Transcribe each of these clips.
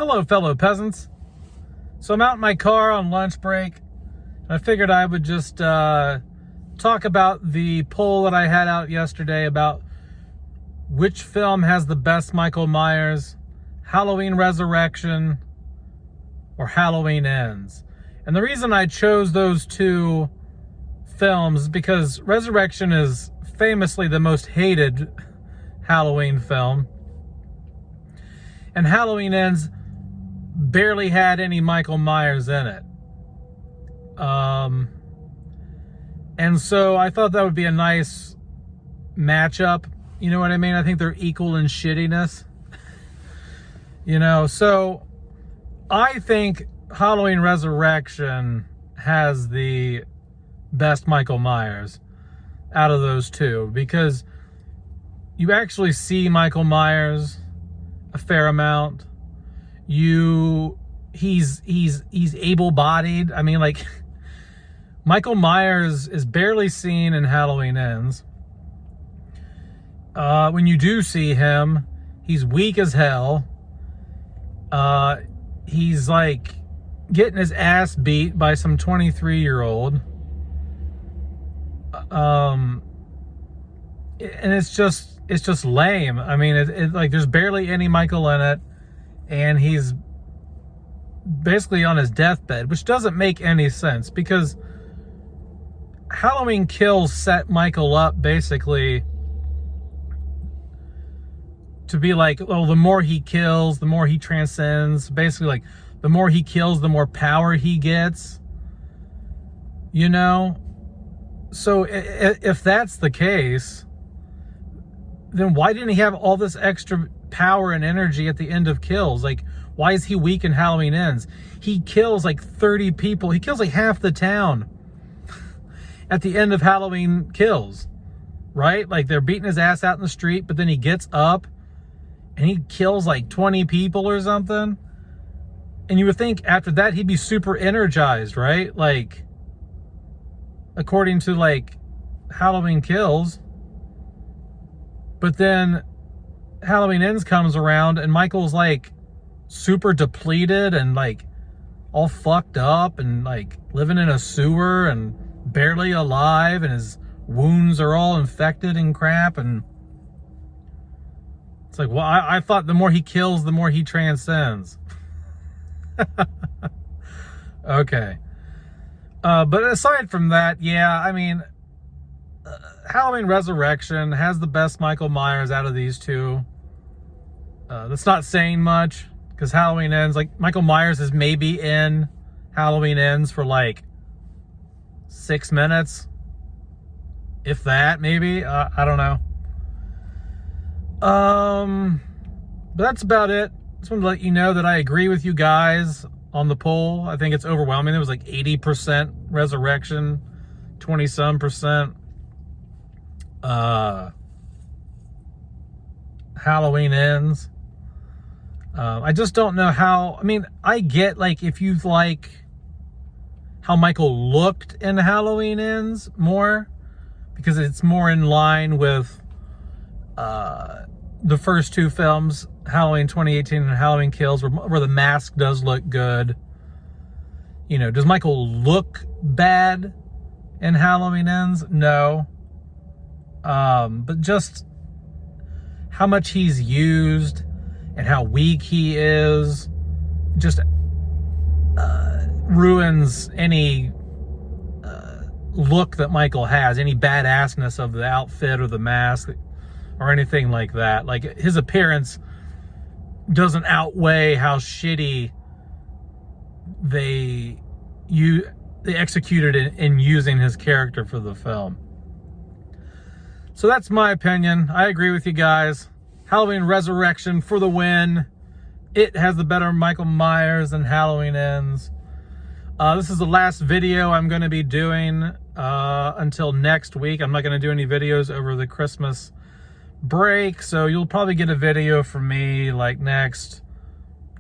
Hello, fellow peasants. So I'm out in my car on lunch break, and I figured I would just talk about the poll that I had out yesterday about which film has the best Michael Myers, Halloween Resurrection or Halloween Ends. And the reason I chose those two films is because Resurrection is famously the most hated Halloween film, and Halloween Ends barely had any Michael Myers in it. And so I thought that would be a nice matchup. You know what I mean? I think they're equal in shittiness. So I think Halloween Resurrection has the best Michael Myers out of those two, because you actually see Michael Myers a fair amount. He's able-bodied. I mean, like, Michael Myers is barely seen in Halloween Ends. When you do see him, he's weak as hell. He's like getting his ass beat by some 23-year-old. And it's just lame. I mean, it like, there's barely any Michael in it, and he's basically on his deathbed, which doesn't make any sense, because Halloween Kills set Michael up basically to be like, well, the more he kills, the more he transcends. Basically, like, the more he kills, the more power he gets. So if that's the case, then why didn't he have all this extra power and energy at the end of Kills? Like, why is he weak in Halloween Ends? He kills like 30 people. He kills like half the town at the end of Halloween Kills, right? Like, they're beating his ass out in the street, but then he gets up and he kills like 20 people or something. And you would think after that he'd be super energized, right? Like, according to like Halloween Kills. But then Halloween Ends comes around and Michael's like super depleted and like all fucked up and like living in a sewer and barely alive, and his wounds are all infected and crap. And it's like, well, I thought the more he kills, the more he transcends. Okay. But aside from that, yeah, I mean, Halloween Resurrection has the best Michael Myers out of these two. That's not saying much, because Halloween Ends, like, Michael Myers is maybe in Halloween Ends for like 6 minutes, if that, maybe. I don't know. But that's about it. Just wanted to let you know that I agree with you guys on the poll. I think it's overwhelming. It was like 80% Resurrection, 20-some percent Halloween Ends. I just don't know how. I mean, I get, like, if you like how Michael looked in Halloween Ends more, because it's more in line with the first two films, Halloween 2018 and Halloween Kills, where the mask does look good. Does Michael look bad in Halloween Ends? No. But just how much he's used and how weak he is just ruins any look that Michael has, any badassness of the outfit or the mask or anything like that. Like, his appearance doesn't outweigh how shitty they executed in using his character for the film. So that's my opinion. I agree with you guys. Halloween Resurrection for the win. It has the better Michael Myers than Halloween Ends. This is the last video I'm going to be doing until next week. I'm not going to do any videos over the Christmas break, so you'll probably get a video from me like next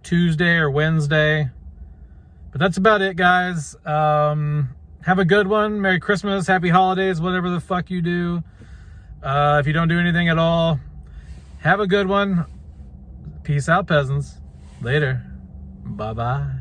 Tuesday or Wednesday. But that's about it, guys. Have a good one. Merry Christmas, Happy Holidays, whatever the fuck you do. If you don't do anything at all, have a good one. Peace out, peasants. Later. Bye-bye.